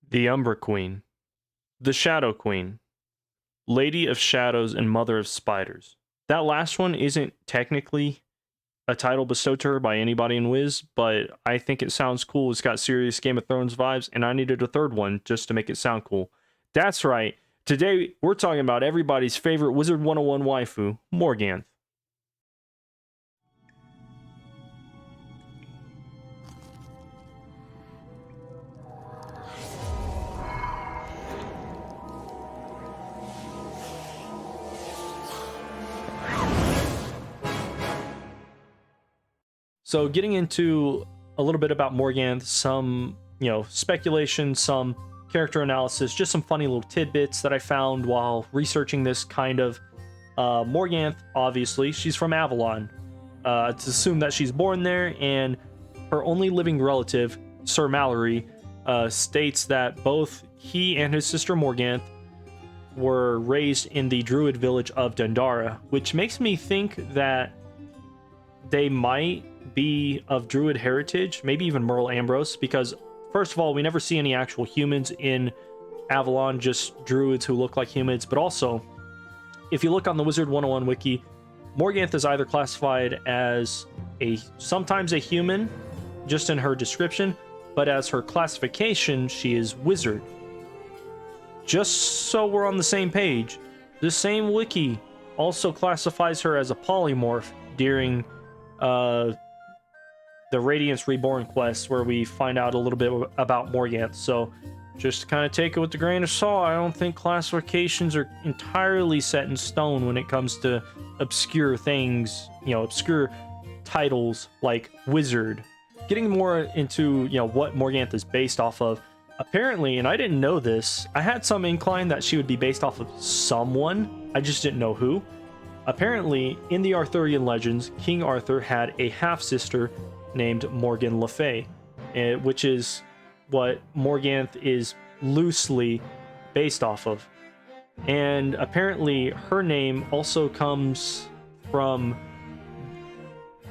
The Umbra Queen, the Shadow Queen, Lady of Shadows and Mother of Spiders. That last one isn't technically a title bestowed to her by anybody in Wiz, but I think it sounds cool. It's got serious Game of Thrones vibes, and I needed a third one just to make it sound cool. That's right. Today, we're talking about everybody's favorite Wizard101 waifu, Morganthe. So getting into a little bit about Morganthe, some, speculation, some character analysis, just some funny little tidbits that I found while researching this kind of. Morganthe, obviously, she's from Avalon. It's assumed that she's born there, and her only living relative, Sir Mallory, states that both he and his sister Morganthe were raised in the druid village of Dendara, which makes me think that they might be of druid heritage, maybe even Merle Ambrose, because first of all, we never see any actual humans in Avalon, just druids who look like humans. But also, if you look on the Wizard101 wiki, Morganthe is either classified as sometimes a human, just in her description, but as her classification, she is wizard. Just so we're on the same page, the same wiki also classifies her as a polymorph during the Radiance Reborn quest, where we find out a little bit about Morganthe. So just to kind of take it with a grain of salt, I don't think classifications are entirely set in stone when it comes to obscure things, obscure titles like wizard. Getting more into, what Morganthe is based off of, apparently, and I didn't know this, I had some incline that she would be based off of someone, I just didn't know who. Apparently, in the Arthurian legends, King Arthur had a half-sister named Morgan Le Fay, which is what Morganthe is loosely based off of. And apparently, her name also comes from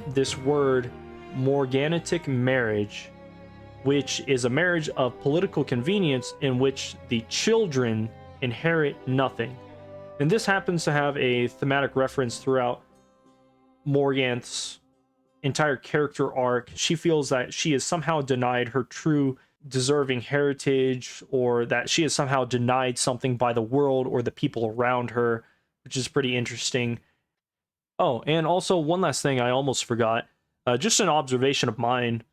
this word, morganatic marriage, which is a marriage of political convenience in which the children inherit nothing. And this happens to have a thematic reference throughout Morganthe's entire character arc. She feels that she is somehow denied her true deserving heritage, or that she is somehow denied something by the world or the people around her, which is pretty interesting. Oh, and also one last thing I almost forgot. Just an observation of mine,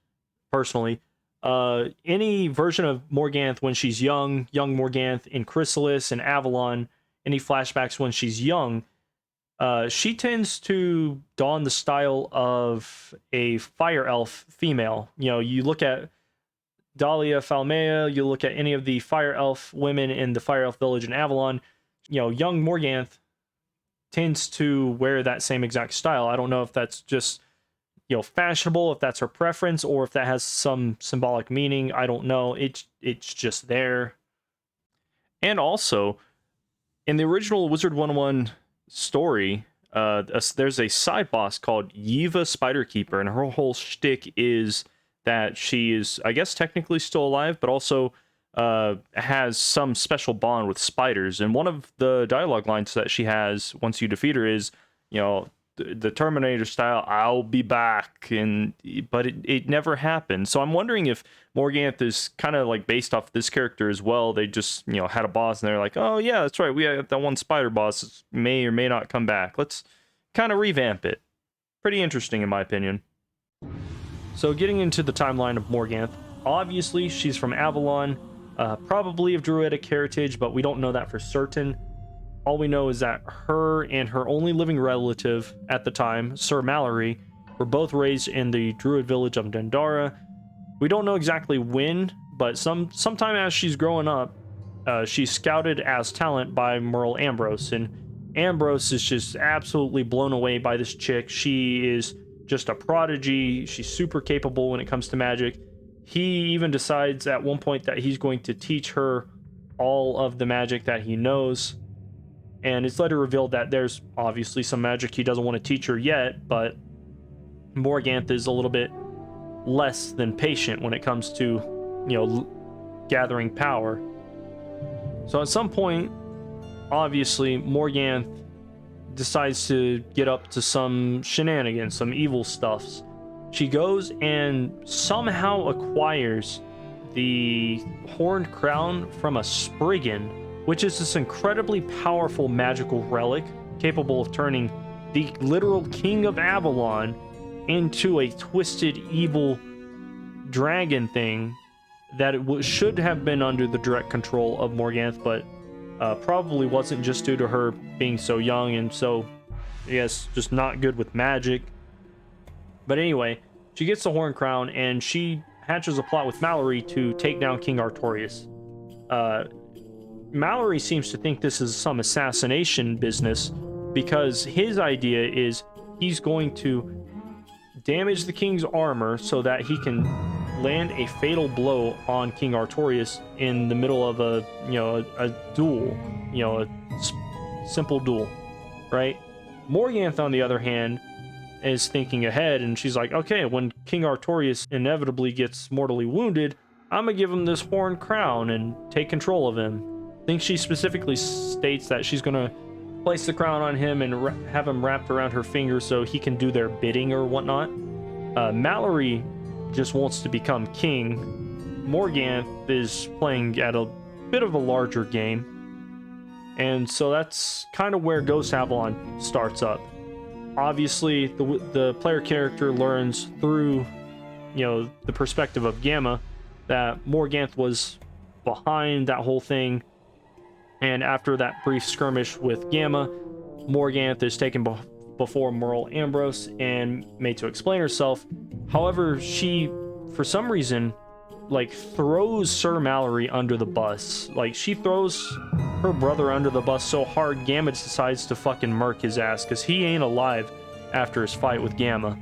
personally. Any version of Morganthe when she's young Morganthe in Chrysalis and Avalon, any flashbacks when she's young, she tends to don the style of a fire elf female. You look at Dahlia Falmea, you look at any of the fire elf women in the fire elf village in Avalon, young Morganthe tends to wear that same exact style. I don't know if that's just, fashionable, if that's her preference, or if that has some symbolic meaning. I don't know. It's just there. And also, in the original Wizard101 story, there's a side boss called Yiva Spiderkeeper, and her whole shtick is that she is, I guess, technically still alive, but also has some special bond with spiders. And one of the dialogue lines that she has once you defeat her is, the Terminator style, "I'll be back," but it never happened. So I'm wondering if Morganthe is kind of like based off this character as well. They just, had a boss and they're like, "Oh yeah, that's right, we have that one spider boss, may or may not come back. Let's kind of revamp it." Pretty interesting in my opinion. So getting into the timeline of Morganthe, obviously she's from Avalon, probably of druidic heritage, but we don't know that for certain. All we know is that her and her only living relative at the time, Sir Mallory, were both raised in the druid village of Dendara. We don't know exactly when, but sometime as she's growing up, she's scouted as talent by Merle Ambrose, and Ambrose is just absolutely blown away by this chick. She is just a prodigy. She's super capable when it comes to magic. He even decides at one point that he's going to teach her all of the magic that he knows. And it's later revealed that there's obviously some magic he doesn't want to teach her yet, but Morganthe is a little bit less than patient when it comes to, gathering power. So at some point, obviously, Morganthe decides to get up to some shenanigans, some evil stuffs. She goes and somehow acquires the horned crown from a Spriggan, which is this incredibly powerful magical relic capable of turning the literal king of Avalon into a twisted evil dragon thing that should have been under the direct control of Morganthe, but probably wasn't, just due to her being so young and so, yes, just not good with magic. But anyway, she gets the horn crown and she hatches a plot with Mallory to take down King Artorias. Mallory seems to think this is some assassination business because his idea is he's going to damage the king's armor so that he can land a fatal blow on King Artorias in the middle of a duel, a simple duel, right? Morganthe, on the other hand, is thinking ahead, and she's like, okay, when King Artorias inevitably gets mortally wounded, I'm gonna give him this horned crown and take control of him. I think she specifically states that she's gonna place the crown on him and have him wrapped around her finger so he can do their bidding or whatnot. Mallory just wants to become king. Morganthe is playing at a bit of a larger game. And so that's kind of where Ghost Avalon starts up. Obviously, the player character learns through, the perspective of Gamma that Morganthe was behind that whole thing. And after that brief skirmish with Gamma, Morganthe is taken before Merle Ambrose and made to explain herself. However, she, for some reason, throws Sir Mallory under the bus. She throws her brother under the bus so hard, Gamma decides to fucking murk his ass because he ain't alive after his fight with Gamma.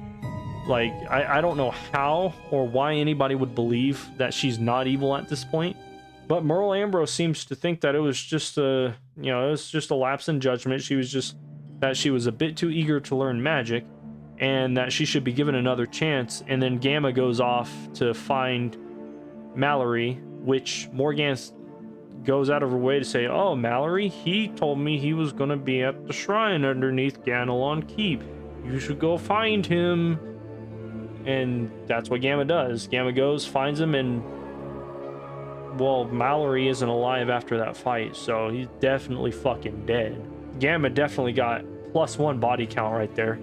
I don't know how or why anybody would believe that she's not evil at this point. But Merle Ambrose seems to think that it was just a lapse in judgment. She was a bit too eager to learn magic, and that she should be given another chance. And then Gamma goes off to find Mallory, which Morganthe goes out of her way to say, oh, Mallory, he told me he was going to be at the shrine underneath Ganelon Keep. You should go find him. And that's what Gamma does. Gamma goes, finds him, and well, Mallory isn't alive after that fight, so he's definitely fucking dead. Gamma definitely got +1 body count right there.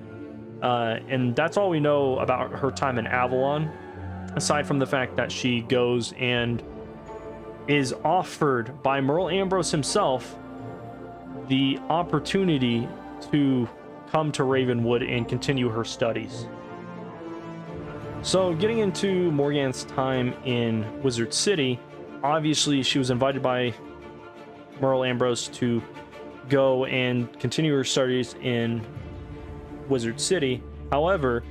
And that's all we know about her time in Avalon, aside from the fact that she goes and is offered by Merle Ambrose himself the opportunity to come to Ravenwood and continue her studies. So getting into Morganthe's time in Wizard City, obviously she was invited by Merle Ambrose to go and continue her studies in Wizard City. However,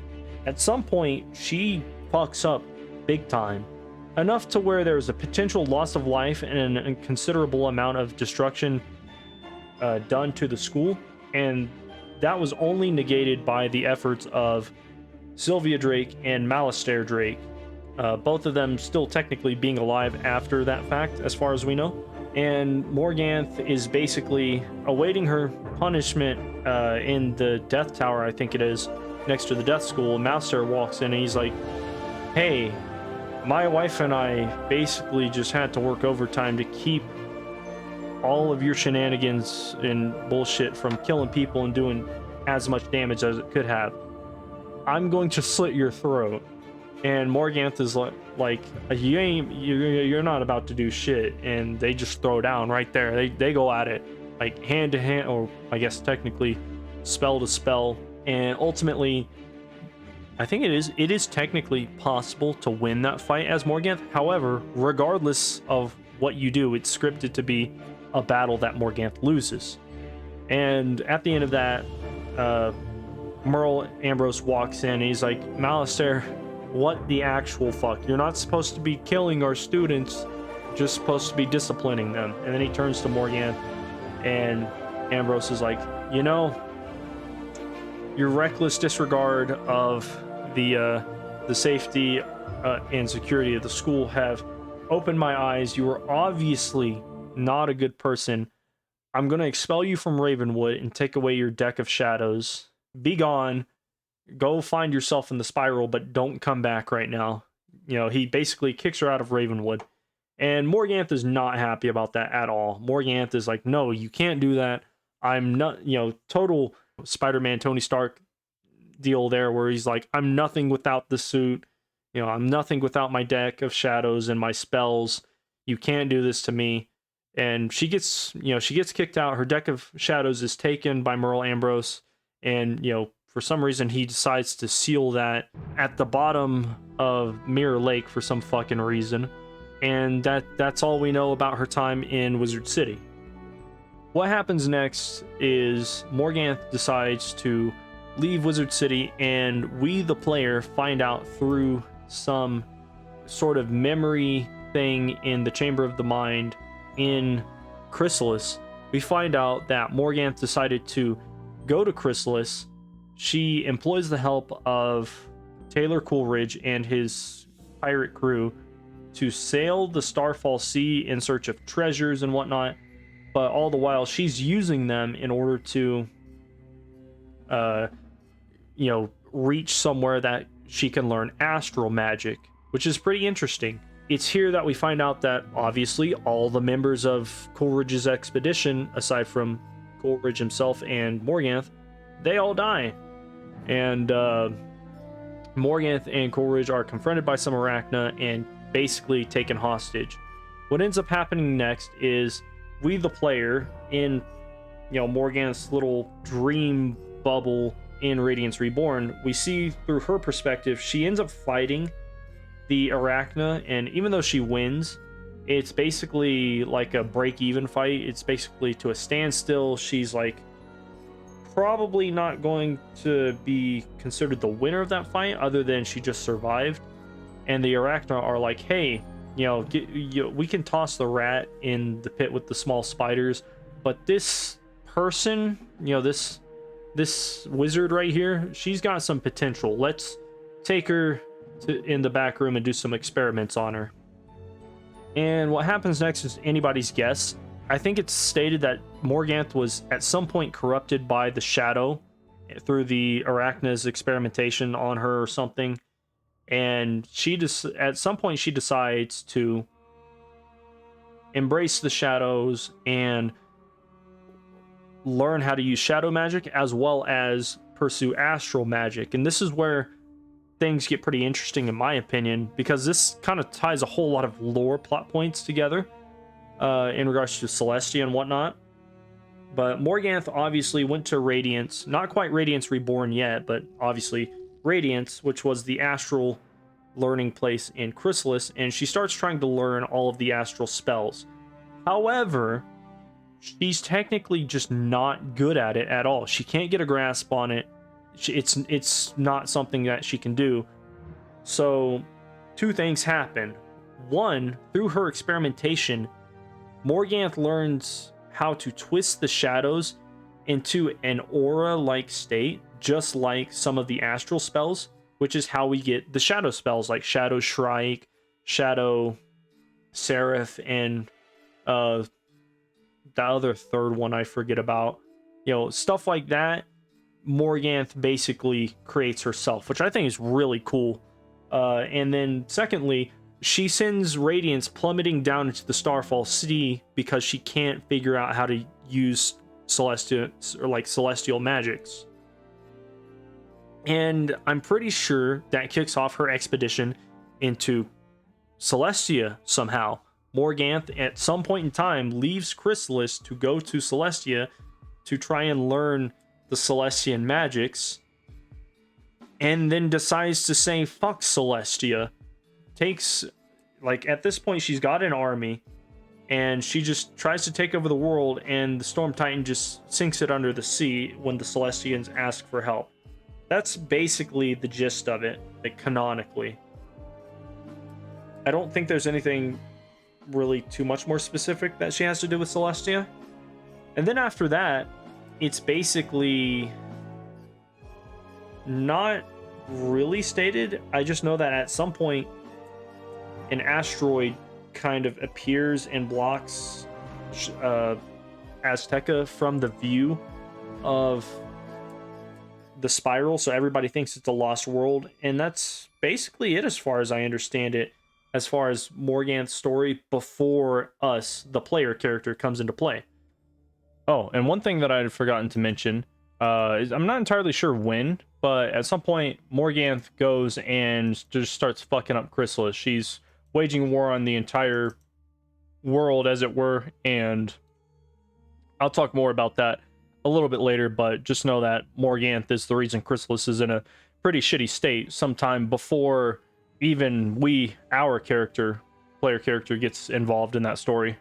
at some point she fucks up big time, enough to where there's a potential loss of life and a considerable amount of destruction done to the school, and that was only negated by the efforts of Sylvia Drake and Malistaire Drake, both of them still technically being alive after that fact, as far as we know. And Morganthe is basically awaiting her punishment in the Death Tower, I think it is, next to the Death School. Malistaire walks in and he's like, hey, my wife and I basically just had to work overtime to keep all of your shenanigans and bullshit from killing people and doing as much damage as it could have. I'm going to slit your throat. And Morganthe is like you're not about to do shit. And they just throw down right there. They go at it like hand to hand, or I guess technically spell to spell. And ultimately, I think it is technically possible to win that fight as Morganthe. However, regardless of what you do, it's scripted to be a battle that Morganthe loses. And at the end of that, Merle Ambrose walks in and he's like, Malistaire, what the actual fuck? You're not supposed to be killing our students, you're just supposed to be disciplining them. And then he turns to Morganthe and Ambrose is like, you know, your reckless disregard of the safety and security of the school have opened my eyes. You were obviously not a good person. I'm going to expel you from Ravenwood and take away your deck of shadows. Be gone. Go find yourself in the spiral, but don't come back right now. You know, he basically kicks her out of Ravenwood. And Morganthe is not happy about that at all. Morganthe is like, no, you can't do that. I'm not, you know, total Spider-Man Tony Stark deal there where he's like, I'm nothing without the suit. You know, I'm nothing without my deck of shadows and my spells. You can't do this to me. And she gets, you know, she gets kicked out. Her deck of shadows is taken by Merle Ambrose. And, you know, for some reason, he decides to seal that at the bottom of Mirror Lake for some fucking reason. And that's all we know about her time in Wizard City. What happens next is Morganthe decides to leave Wizard City, and we, the player, find out through some sort of memory thing in the Chamber of the Mind in Chrysalis. We find out that Morganthe decided to go to Chrysalis. She employs the help of Taylor Coleridge and his pirate crew to sail the Starfall Sea in search of treasures and whatnot, but all the while she's using them in order to you know, reach somewhere that she can learn astral magic, which is pretty interesting. It's here that we find out that obviously all the members of Coleridge's expedition, aside from Coleridge himself and Morganthe, they all die. And Morganthe and Coleridge are confronted by some Arachna and basically taken hostage. What ends up happening next is we, the player, in, you know, Morganthe's little dream bubble in Radiance Reborn, we see through her perspective, she ends up fighting the Arachna, and even though she wins, it's basically like a break-even fight. It's basically to a standstill. She's like probably not going to be considered the winner of that fight, other than she just survived. And the Arachna are like, hey, you know, we can toss the rat in the pit with the small spiders, but this person, you know, this wizard right here, she's got some potential. Let's take her in the back room and do some experiments on her. And what happens next is anybody's guess. I think it's stated that Morganthe was at some point corrupted by the shadow through the Arachna's experimentation on her or something. And she just at some point she decides to embrace the shadows and learn how to use shadow magic as well as pursue astral magic. And this is where things get pretty interesting in my opinion, because this kind of ties a whole lot of lore plot points together in regards to Celestia and whatnot. But Morganthe obviously went to Radiance, not quite Radiance Reborn yet, but obviously Radiance, which was the astral learning place in Chrysalis, and she starts trying to learn all of the astral spells. However, she's technically just not good at it at all. She can't get a grasp on it. It's not something that she can do. So two things happen. One, through her experimentation, Morganthe learns how to twist the shadows into an aura-like state, just like some of the astral spells, which is how we get the shadow spells like Shadow Shrike, Shadow Seraph, and the other third one I forget about. You know, stuff like that. Morganthe basically creates herself, which I think is really cool. And then secondly, she sends Radiance plummeting down into the Starfall Sea because she can't figure out how to use Celestia or like celestial magics. And I'm pretty sure that kicks off her expedition into Celestia somehow. Morganthe, at some point in time, leaves Chrysalis to go to Celestia to try and learn the Celestian magics, and then decides to say, fuck Celestia. Takes, like, at this point, she's got an army, and she just tries to take over the world, and the Storm Titan just sinks it under the sea when the Celestians ask for help. That's basically the gist of it, like, canonically. I don't think there's anything really too much more specific that she has to do with Celestia. And then after that, it's basically not really stated. I just know that at some point, an asteroid kind of appears and blocks Azteca from the view of the spiral, so everybody thinks it's a lost world, and that's basically it as far as I understand it, as far as Morganthe's story before us, the player character, comes into play. Oh, and one thing that I had forgotten to mention is I'm not entirely sure when, but at some point Morganthe goes and just starts fucking up Chrysalis. She's waging war on the entire world, as it were, and I'll talk more about that a little bit later, but just know that Morganthe is the reason Chrysalis is in a pretty shitty state sometime before even our player character, gets involved in that story.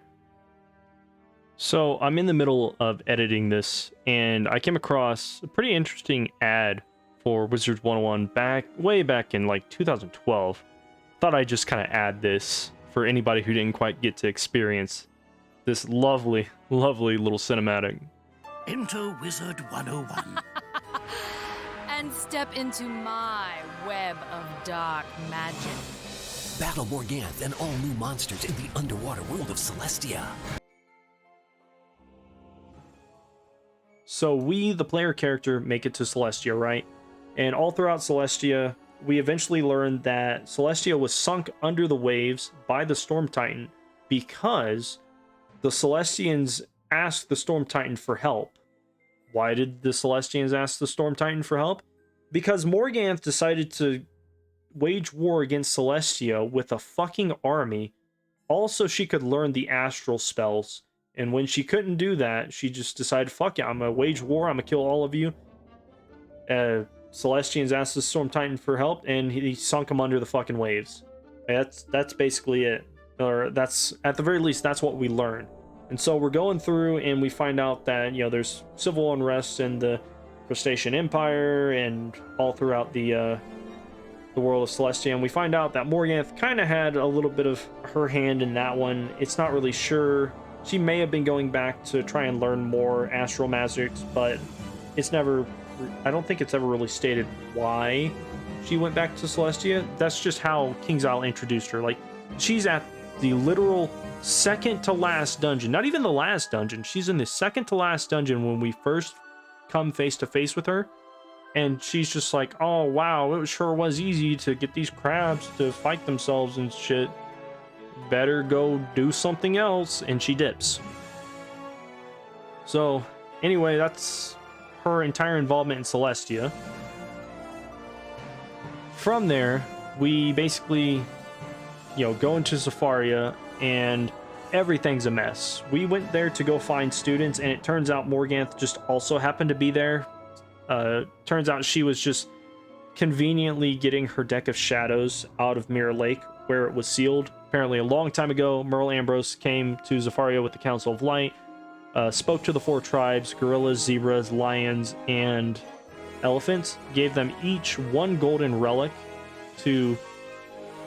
So I'm in the middle of editing this, and I came across a pretty interesting ad for Wizard101 way back in like 2012. Thought I'd just kind of add this for anybody who didn't quite get to experience this lovely, lovely little cinematic. Enter Wizard101. And step into my web of dark magic. Battle Morganthe and all new monsters in the underwater world of Celestia. So we, the player character, make it to Celestia, right? And all throughout Celestia, we eventually learned that Celestia was sunk under the waves by the Storm Titan because the Celestians asked the Storm Titan for help. Why did the Celestians ask the Storm Titan for help? Because Morganthe decided to wage war against Celestia with a fucking army. Also, she could learn the astral spells. And when she couldn't do that, she just decided, fuck it, I'm gonna wage war, I'm gonna kill all of you. Celestians asked the Storm Titan for help, and he sunk him under the fucking waves. That's basically it. Or that's, at the very least, that's what we learn. And so we're going through and we find out that, you know, there's civil unrest in the Crustacean Empire and all throughout the world of Celestia. And we find out that Morganthe kind of had a little bit of her hand in that one. It's not really sure. She may have been going back to try and learn more astral magics, but it's never, I don't think it's ever really stated why she went back to Celestia. That's just how Kingsisle introduced her. Like, she's at the literal second to last dungeon, not even the last dungeon. She's in the second to last dungeon when we first come face to face with her, and she's just like, oh wow, it sure was easy to get these crabs to fight themselves and shit. Better go do something else. And she dips. So anyway, that's her entire involvement in Celestia. From there, we basically, go into Zafaria, and everything's a mess. We went there to go find students, and it turns out Morganthe just also happened to be there. Turns out she was just conveniently getting her deck of shadows out of Mirror Lake, where it was sealed. Apparently a long time ago, Merle Ambrose came to Zafaria with the Council of Light, spoke to the 4 tribes, gorillas, zebras, lions, and elephants, gave them each 1 golden relic to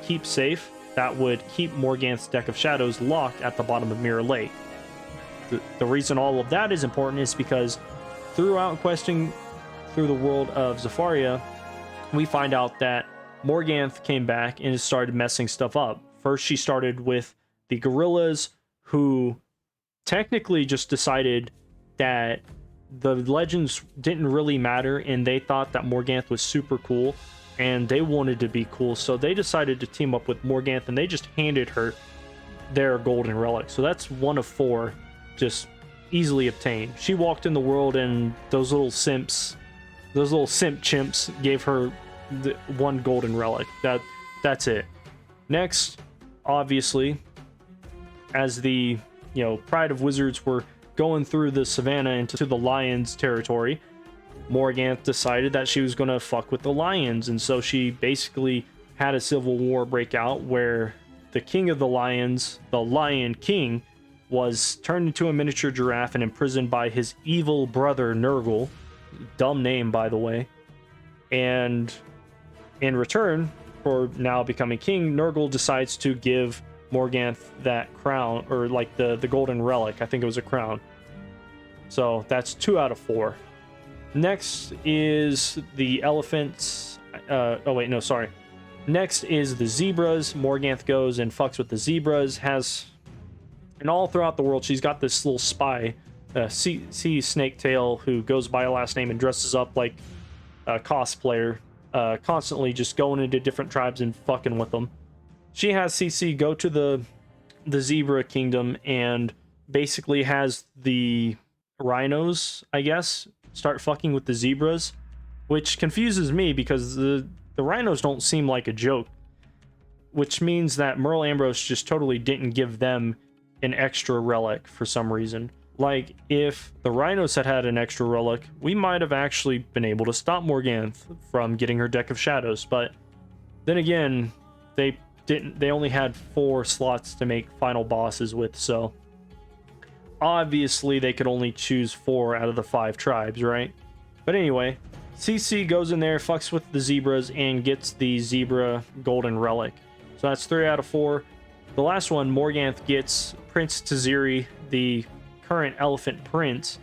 keep safe. That would keep Morganthe's deck of shadows locked at the bottom of Mirror Lake. The reason all of that is important is because throughout questing through the world of Zafaria, we find out that Morganthe came back and started messing stuff up. First, she started with the gorillas, who technically just decided that the legends didn't really matter, and they thought that Morganthe was super cool, and they wanted to be cool, so they decided to team up with Morganthe, and they just handed her their golden relic. So that's 1 of 4, just easily obtained. She walked in the world, and those little simp chimps gave her the 1 golden relic. That's it. Next, obviously, as the Pride of Wizards were going through the savannah into the lions territory, Morganthe decided that she was going to fuck with the lions, and so she basically had a civil war break out where the king of the lions, the Lion King, was turned into a miniature giraffe and imprisoned by his evil brother Nurgle. Dumb name, by the way. And in return for now becoming king, Nurgle decides to give Morganthe that crown, or like the golden relic. I think it was a crown. So that's 2 out of 4. Next is the elephants. Oh wait, no, sorry. Next is the zebras. Morganthe goes and fucks with the zebras. And all throughout the world, she's got this little spy, sea snaketail, who goes by a last name and dresses up like a cosplayer, constantly just going into different tribes and fucking with them. She has CC go to the zebra kingdom and basically has the rhinos, I guess, start fucking with the zebras, which confuses me because the rhinos don't seem like a joke, which means that Merle Ambrose just totally didn't give them an extra relic for some reason. Like, if the rhinos had an extra relic, we might have actually been able to stop Morganthe from getting her deck of shadows, but then again, they only had 4 slots to make final bosses with, so obviously they could only choose 4 out of the 5 tribes, right? But anyway, CC goes in there, fucks with the zebras, and gets the zebra golden relic. So that's 3 out of 4. The last one, Morganthe gets Prince Taziri, the current elephant prince,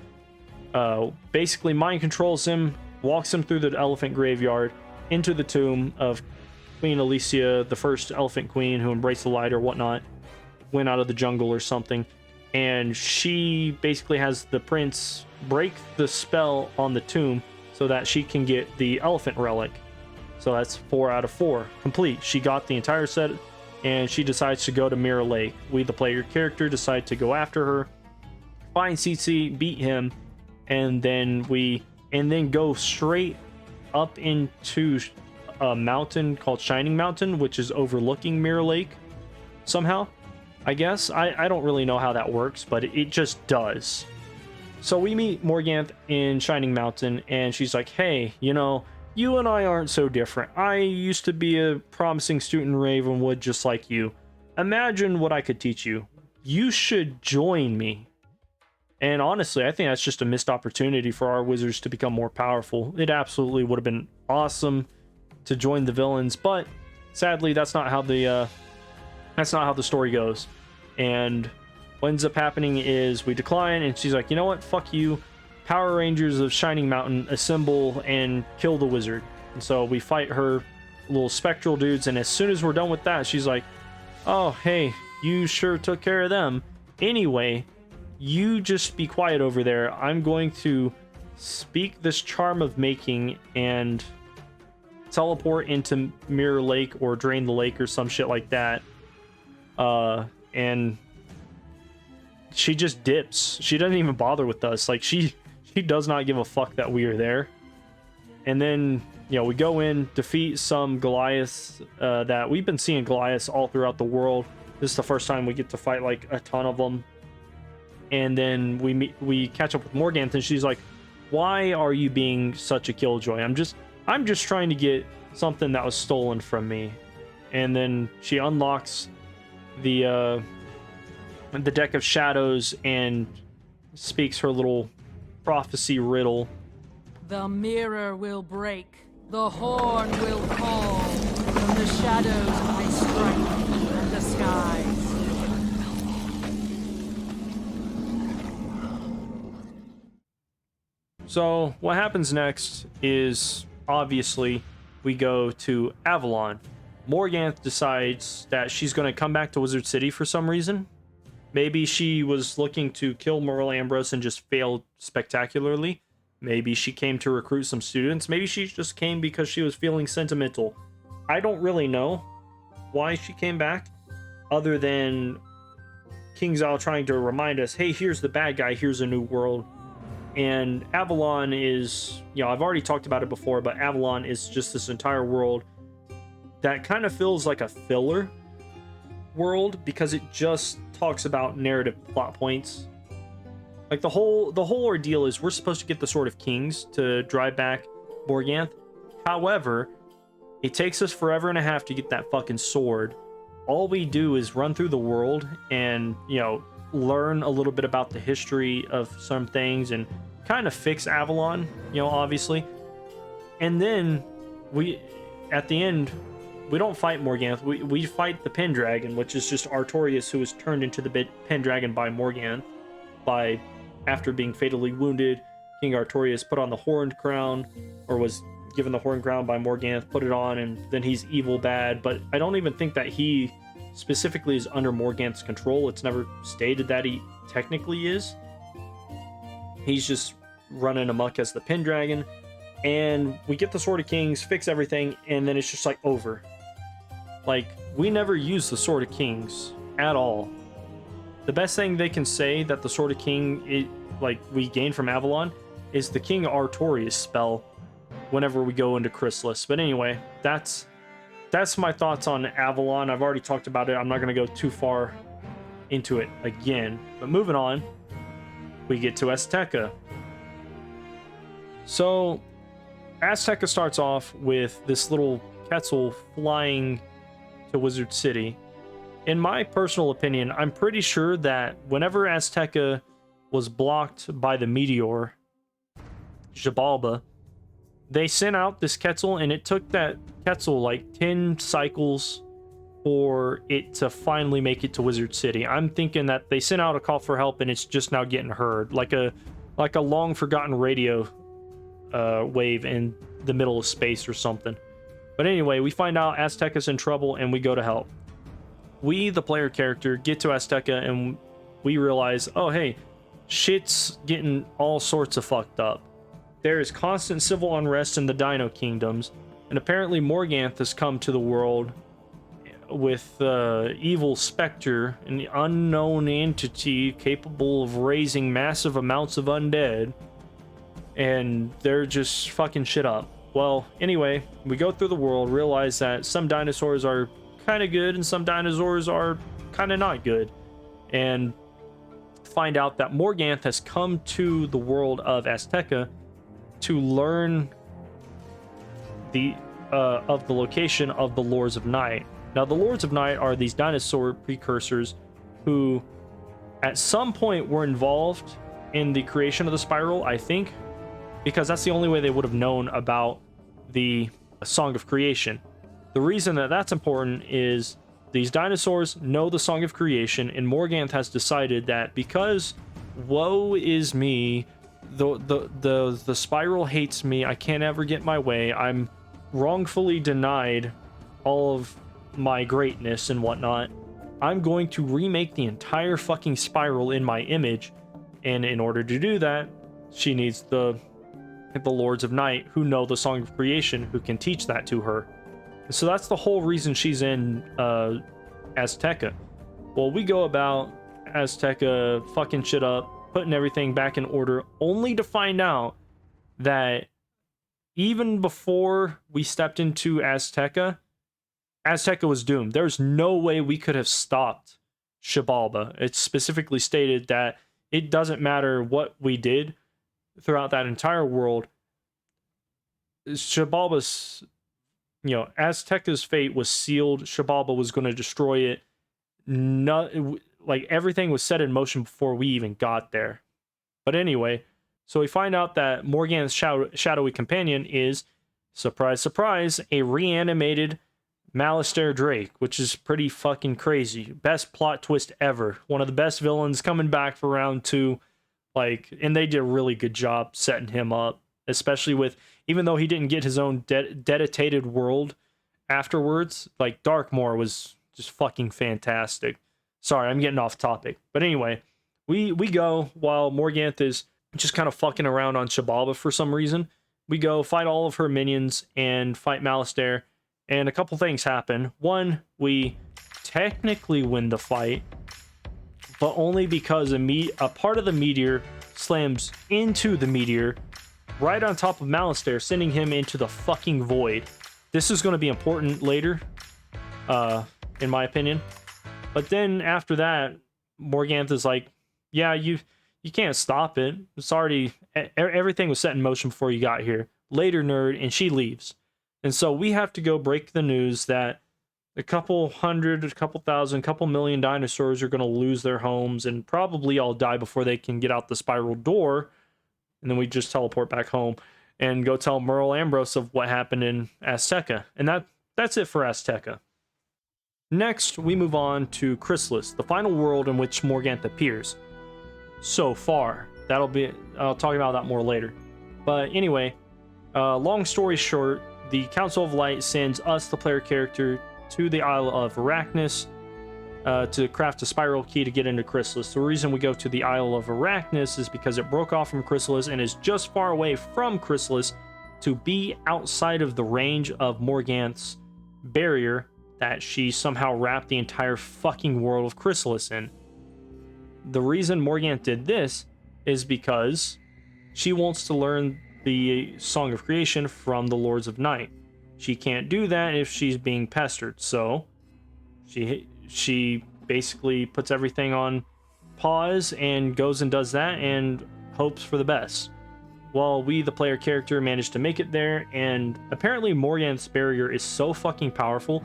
basically mind controls him, walks him through the elephant graveyard into the tomb of Queen Alicia, the first elephant queen who embraced the light or whatnot, went out of the jungle or something, and she basically has the prince break the spell on the tomb so that she can get the elephant relic. So that's 4 out of 4 complete. She got the entire set, and she decides to go to Mirror Lake. We, the player character, decide to go after her, find CC, beat him, and then go straight up into a mountain called Shining Mountain, which is overlooking Mirror Lake somehow, I guess. I don't really know how that works, but it just does. So we meet Morganthe in Shining Mountain, and she's like, hey, you know, you and I aren't so different. I used to be a promising student in Ravenwood just like you. Imagine what I could teach you. You should join me. And honestly, I think that's just a missed opportunity for our wizards to become more powerful. It absolutely would have been awesome to join the villains, but sadly, that's not how the story goes. And what ends up happening is we decline, and she's like, you know what? Fuck you. Power Rangers of Shining Mountain, assemble and kill the wizard. And so we fight her little spectral dudes, and as soon as we're done with that, she's like, oh, hey, you sure took care of them. Anyway, you just be quiet over there. I'm going to speak this charm of making and teleport into Mirror Lake or drain the lake or some shit like that. And she just dips. She doesn't even bother with us. Like, she does not give a fuck that we are there. And then, you know, we go in, defeat some Goliaths that we've been seeing Goliaths all throughout the world. This is the first time we get to fight like a ton of them. And then we catch up with Morganthe, and she's like, why are you being such a killjoy? I'm just trying to get something that was stolen from me. And then she unlocks the deck of shadows and speaks her little prophecy riddle. The mirror will break, the horn will call, from the shadows I strike, and the skies. So what happens next is, obviously, we go to Avalon. Morganthe decides that she's going to come back to Wizard City for some reason. Maybe she was looking to kill Merle Ambrose and just failed spectacularly. Maybe she came to recruit some students. Maybe she just came because she was feeling sentimental. I don't really know why she came back, other than Kingsisle trying to remind us, hey, here's the bad guy, here's a new world. And Avalon is, you know, I've already talked about it before, but Avalon is just this entire world that kind of feels like a filler world because it just talks about narrative plot points. Like the whole ordeal is we're supposed to get the Sword of Kings to drive back Morganthe. However, it takes us forever and a half to get that fucking sword. All we do is run through the world and, you know, learn a little bit about the history of some things and kind of fix Avalon, you know, obviously. And then at the end, we don't fight Morganthe. We fight the Pendragon, which is just Artorias, who was turned into the Pendragon by Morganthe after being fatally wounded. King Artorias put on the horned crown, or was given the horn crown by Morganthe, put it on, and then he's evil bad. But I don't even think that he specifically is under Morganthe's control. It's never stated that he technically is. He's just running amok as the Pendragon. And we get the Sword of Kings, fix everything, and then it's just like over. Like, we never use the Sword of Kings at all. The best thing they can say that the Sword of King, we gain from Avalon, is the King Artorias spell whenever we go into Chrysalis. But anyway, that's my thoughts on Avalon. I've already talked about it. I'm not going to go too far into it again. But moving on, we get to Azteca. So, Azteca starts off with this little Quetzal flying to Wizard City. In my personal opinion, I'm pretty sure that whenever Azteca was blocked by the meteor, Xibalba, they sent out this Quetzal, and it took that Quetzal like 10 cycles for it to finally make it to Wizard City. I'm thinking that they sent out a call for help and it's just now getting heard, like a long forgotten radio wave in the middle of space or something. But anyway, we find out Azteca's in trouble and we go to help. We, the player character, get to Azteca and we realize, oh hey, shit's getting all sorts of fucked up. There is constant civil unrest in the Dino Kingdoms, and apparently Morganthe has come to the world with evil specter, an unknown entity capable of raising massive amounts of undead, and they're just fucking shit up. Well, anyway, we go through the world, realize that some dinosaurs are kind of good and some dinosaurs are kind of not good, and find out that Morganthe has come to the world of Azteca to learn of the location of the Lords of Night. Now, the Lords of Night are these dinosaur precursors who at some point were involved in the creation of the spiral, I think, because that's the only way they would have known about the Song of Creation. The reason that that's important is these dinosaurs know the Song of Creation, and Morganthe has decided that because woe is me, the spiral hates me, I can't ever get my way, I'm wrongfully denied all of my greatness and whatnot, I'm going to remake the entire fucking spiral in my image. And in order to do that, she needs the Lords of Night who know the Song of Creation, who can teach that to her. And so that's the whole reason she's in Azteca. Well, we go about Azteca fucking shit up, putting everything back in order, only to find out that even before we stepped into Azteca, Azteca was doomed. There's no way we could have stopped Xibalba. It's specifically stated that it doesn't matter what we did throughout that entire world. Xibalba's, Azteca's fate was sealed. Xibalba was going to destroy it. Everything was set in motion before we even got there. But anyway, so we find out that Morganthe's shadowy companion is, surprise, surprise, a reanimated Malistaire Drake, which is pretty fucking crazy. Best plot twist ever. One of the best villains coming back for round 2. And they did a really good job setting him up, especially with, even though he didn't get his own dedicated world afterwards, Darkmoor was just fucking fantastic. Sorry, I'm getting off topic. But anyway, we go while Morganthe is just kind of fucking around on Xibalba for some reason. We go fight all of her minions and fight Malistaire, and a couple things happen. One, we technically win the fight, but only because a part of the meteor slams into the meteor right on top of Malistaire, sending him into the fucking void. This is going to be important later, in my opinion. But then after that, Morganthe is like, yeah, you can't stop it. It's already, everything was set in motion before you got here. Later, nerd, and she leaves. And so we have to go break the news that a couple hundred, a couple thousand, couple million dinosaurs are going to lose their homes and probably all die before they can get out the spiral door. And then we just teleport back home and go tell Merle Ambrose of what happened in Azteca. And that's it for Azteca. Next, we move on to Chrysalis, the final world in which Morganthe appears. So far. I'll talk about that more later. But anyway, Long story short, the Council of Light sends us, the player character, to the Isle of Arachnus to craft a spiral key to get into Chrysalis. The reason we go to the Isle of Arachnus is because it broke off from Chrysalis and is just far away from Chrysalis to be outside of the range of Morganthe's barrier that she somehow wrapped the entire fucking world of Chrysalis in. The reason Morganthe did this is because she wants to learn the Song of Creation from the Lords of Night. She can't do that if she's being pestered, so she basically puts everything on pause and goes and does that and hopes for the best. Well, we, the player character, managed to make it there, and apparently Morganthe's barrier is so fucking powerful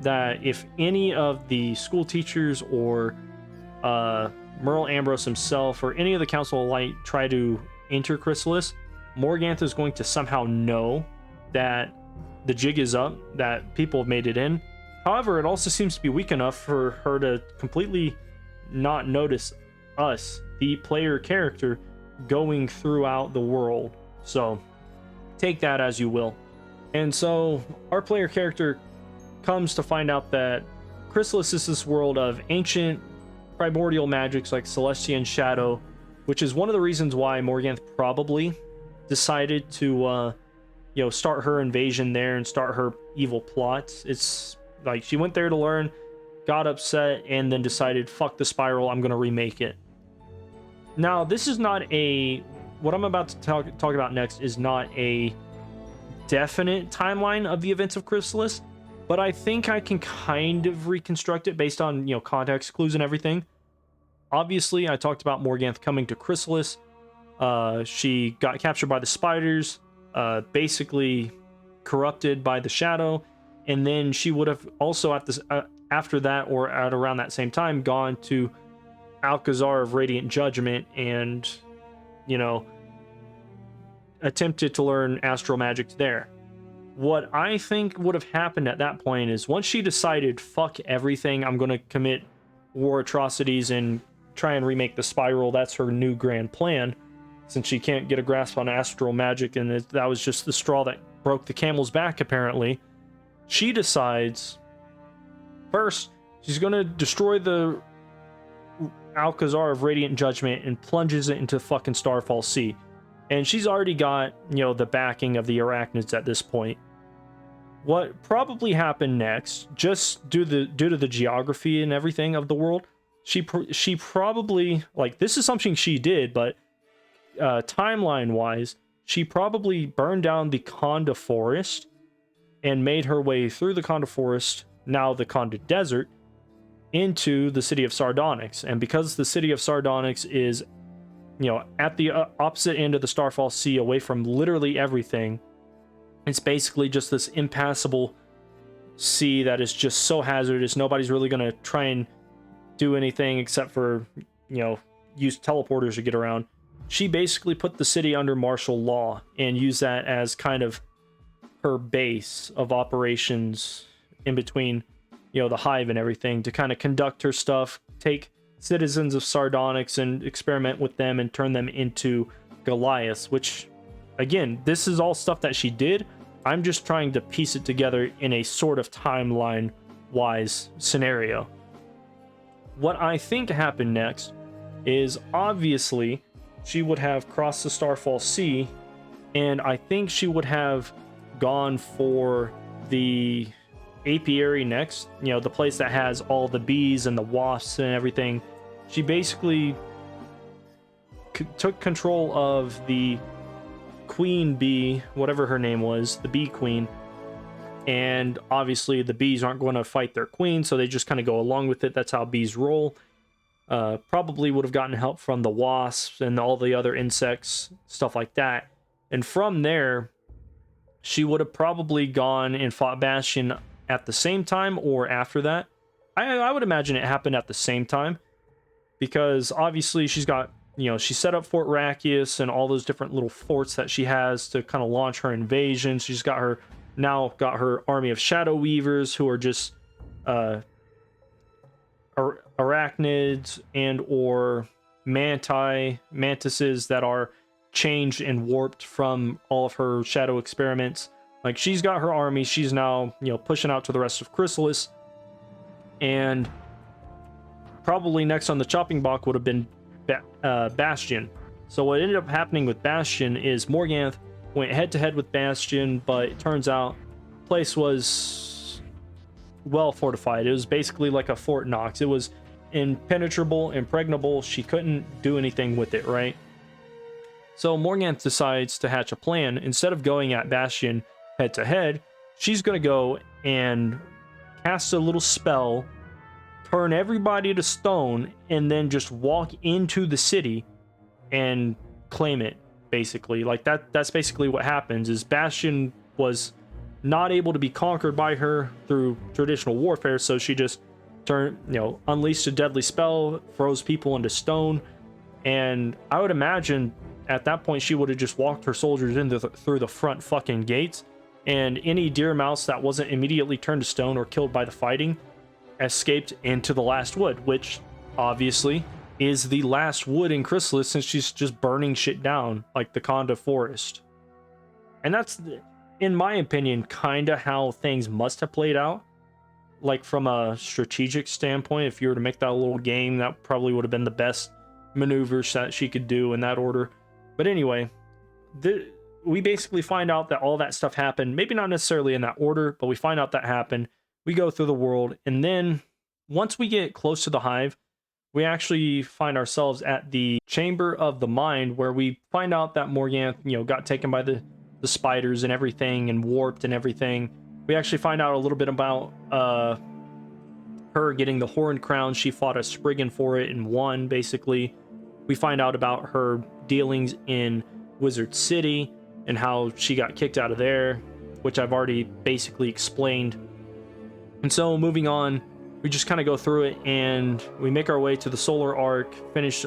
that if any of the school teachers or Merle Ambrose himself or any of the Council of Light try to enter Chrysalis, Morganthe is going to somehow know that the jig is up, that people have made it in. However, it also seems to be weak enough for her to completely not notice us, the player character, going throughout the world. So take that as you will. And so our player character comes to find out that Chrysalis is this world of ancient primordial magics like Celestia and Shadow, which is one of the reasons why Morganthe probably decided to start her invasion there and start her evil plots. It's like she went there to learn, got upset, and then decided, fuck the spiral, I'm gonna remake it. Now, this is not what I'm about to talk about next is not a definite timeline of the events of Chrysalis, but I think I can kind of reconstruct it based on, context clues and everything. Obviously, I talked about Morganthe coming to Chrysalis. She got captured by the spiders, basically corrupted by the shadow, and then she would have also after that or at around that same time gone to Alcazar of Radiant Judgment and, attempted to learn astral magic there. What I think would have happened at that point is once she decided, fuck everything, I'm going to commit war atrocities and try and remake the spiral, that's her new grand plan, since she can't get a grasp on astral magic, and that was just the straw that broke the camel's back, apparently. She decides, first, she's going to destroy the Alcazar of Radiant Judgment and plunges it into fucking Starfall Sea. And she's already got, the backing of the Arachnids at this point. What probably happened next, just due to the geography and everything of the world, she probably, this is something she did, but timeline-wise, she probably burned down the Conda Forest and made her way through the Conda Forest, now the Conda Desert, into the city of Sardonyx. And because the city of Sardonyx is, at the opposite end of the Starfall Sea, away from literally everything, it's basically just this impassable sea that is just so hazardous. Nobody's really going to try and do anything except for, use teleporters to get around. She basically put the city under martial law and used that as kind of her base of operations in between, the hive and everything, to kind of conduct her stuff, take citizens of Sardonyx and experiment with them and turn them into Goliaths, which, again, this is all stuff that she did. I'm just trying to piece it together in a sort of timeline-wise scenario. What I think happened next is, obviously, she would have crossed the Starfall Sea, and I think she would have gone for the apiary next, the place that has all the bees and the wasps and everything. She basically took control of the queen bee, whatever her name was, the bee queen, and obviously the bees aren't going to fight their queen, so they just kind of go along with it. That's how bees roll. Probably would have gotten help from the wasps and all the other insects, stuff like that. And from there, she would have probably gone and fought Bastion at the same time or after that. I would imagine it happened at the same time, because obviously she's got, she set up Fort Rakius and all those different little forts that she has to kind of launch her invasion. She's got her army of Shadow Weavers, who are just arachnids and or mantises that are changed and warped from all of her shadow experiments. Like, she's got her army. She's now, pushing out to the rest of Chrysalis. And probably next on the chopping block would have been Bastion. So what ended up happening with Bastion is Morganthe went head-to-head with Bastion, but it turns out the place was well fortified. It was basically like a Fort Knox. It was impenetrable, impregnable. She couldn't do anything with it, right? So Morganthe decides to hatch a plan. Instead of going at Bastion head-to-head, she's going to go and cast a little spell, turn everybody to stone, and then just walk into the city and claim it, basically. Like, that's basically what happens. Is Bastion was not able to be conquered by her through traditional warfare, so she just unleashed a deadly spell, froze people into stone. And I would imagine at that point she would have just walked her soldiers in through the front fucking gates, and any deer mouse that wasn't immediately turned to stone or killed by the fighting escaped into the last wood, which obviously is the last wood in Chrysalis, since she's just burning shit down like the Conda forest. And that's, in my opinion, kind of how things must have played out. Like, from a strategic standpoint, if you were to make that a little game, that probably would have been the best maneuvers that she could do in that order. But anyway, we basically find out that all that stuff happened, maybe not necessarily in that order, but we find out that happened. We go through the world, and then once we get close to the hive, we actually find ourselves at the Chamber of the Mind, where we find out that Morganthe, got taken by the spiders and everything, and warped and everything. We actually find out a little bit about her getting the Horned Crown. She fought a Spriggan for it and won, basically. We find out about her dealings in Wizard City and how she got kicked out of there, which I've already basically explained. And so moving on, we just kind of go through it, and we make our way to the Solar Arc, finish,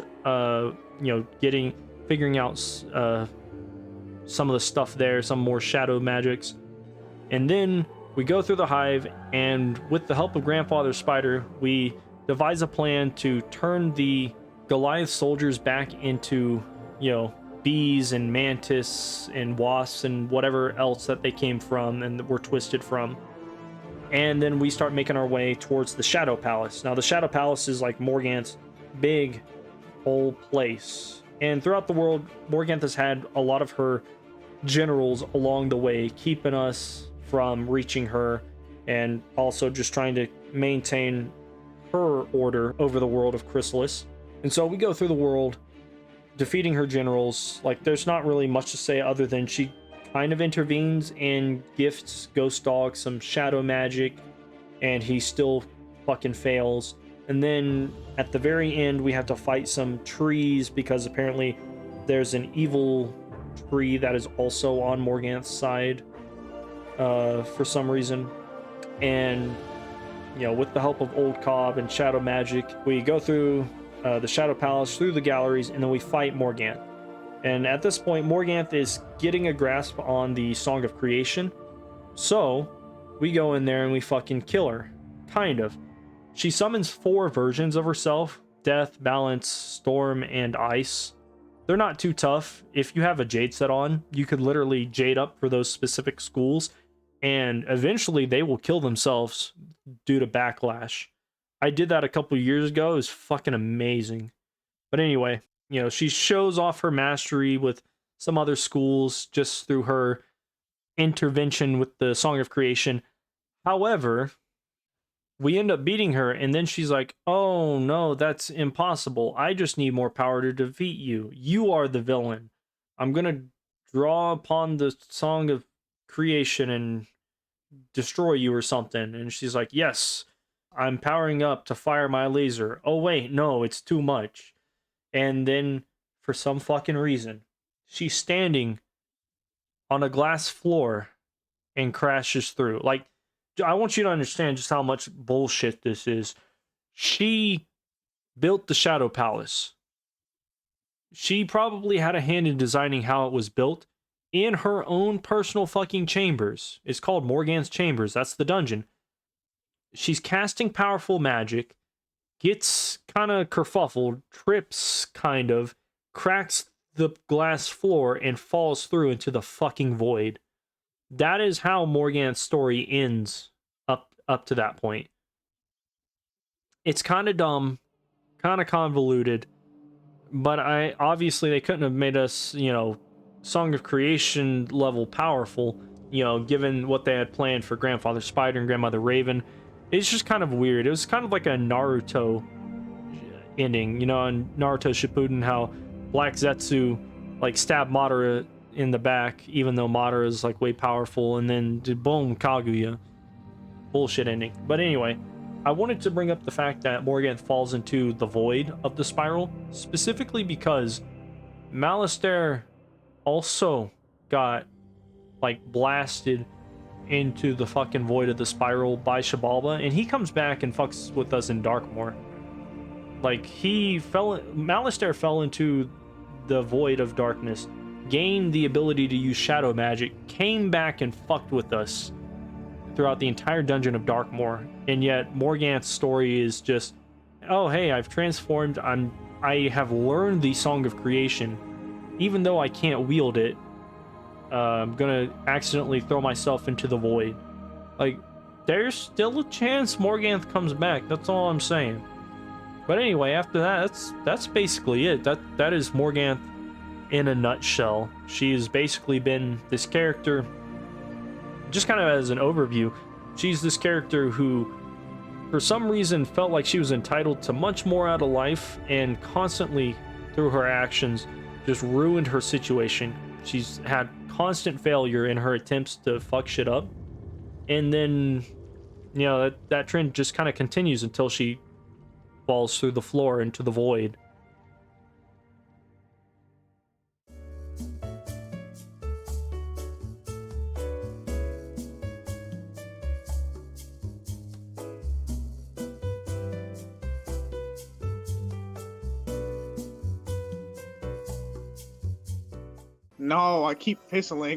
figuring out some of the stuff there, some more shadow magics. And then we go through the hive, and with the help of Grandfather Spider, we devise a plan to turn the Goliath soldiers back into, bees and mantis and wasps and whatever else that they came from and were twisted from. And then we start making our way towards the Shadow Palace. Now, the Shadow Palace is like Morganthe's big whole place. And throughout the world, Morganthe has had a lot of her generals along the way, keeping us from reaching her, and also just trying to maintain her order over the world of Chrysalis. And so we go through the world, defeating her generals. Like, there's not really much to say other than she kind of intervenes and gifts Ghost Dog some shadow magic, and he still fucking fails. And then at the very end, we have to fight some trees, because apparently there's an evil tree that is also on Morganthe's side for some reason. And with the help of Old Cobb and shadow magic, we go through the Shadow Palace, through the galleries, and then we fight Morganthe. And at this point, Morganthe is getting a grasp on the Song of Creation. So we go in there and we fucking kill her. Kind of. She summons 4 versions of herself: Death, Balance, Storm, and Ice. They're not too tough. If you have a Jade set on, you could literally Jade up for those specific schools, and eventually they will kill themselves due to backlash. I did that a couple years ago. It was fucking amazing. But anyway, she shows off her mastery with some other schools just through her intervention with the Song of Creation. However, we end up beating her, and then she's like, oh no, that's impossible. I just need more power to defeat you. You are the villain. I'm gonna draw upon the Song of Creation and destroy you or something. And she's like, yes, I'm powering up to fire my laser. Oh wait, no, it's too much. And then, for some fucking reason, she's standing on a glass floor and crashes through. Like, I want you to understand just how much bullshit this is. She built the Shadow Palace. She probably had a hand in designing how it was built in her own personal fucking chambers. It's called Morganthe's Chambers. That's the dungeon. She's casting powerful magic, gets kind of kerfuffled, trips kind of, cracks the glass floor and falls through into the fucking void. That is how Morganthe's story ends up to that point. It's kind of dumb, kind of convoluted, but obviously they couldn't have made us, Song of Creation level powerful, given what they had planned for Grandfather Spider and Grandmother Raven. It's just kind of weird. It was kind of like a Naruto ending, in Naruto Shippuden, how Black Zetsu stabbed Madara in the back, even though Madara is way powerful, and then boom, Kaguya. Bullshit ending. But anyway, I wanted to bring up the fact that Morganthe falls into the void of the spiral, specifically because Malistaire also got blasted into the fucking void of the spiral by Shabalba, and he comes back and fucks with us in Darkmoor. Malistaire fell into the void of darkness, gained the ability to use shadow magic, came back and fucked with us throughout the entire dungeon of Darkmoor, and yet Morganthe's story is just, oh hey, I've transformed, I have learned the Song of Creation, even though I can't wield it, I'm gonna accidentally throw myself into the void. There's still a chance Morganthe comes back, that's all I'm saying. But anyway, after that, that's basically it. That is Morganthe in a nutshell. She's basically been this character, just kind of as an overview, she's this character who, for some reason, felt like she was entitled to much more out of life, and constantly, through her actions, just ruined her situation. She's had constant failure in her attempts to fuck shit up. And then, that trend just kind of continues until she falls through the floor into the void. No, I keep whistling.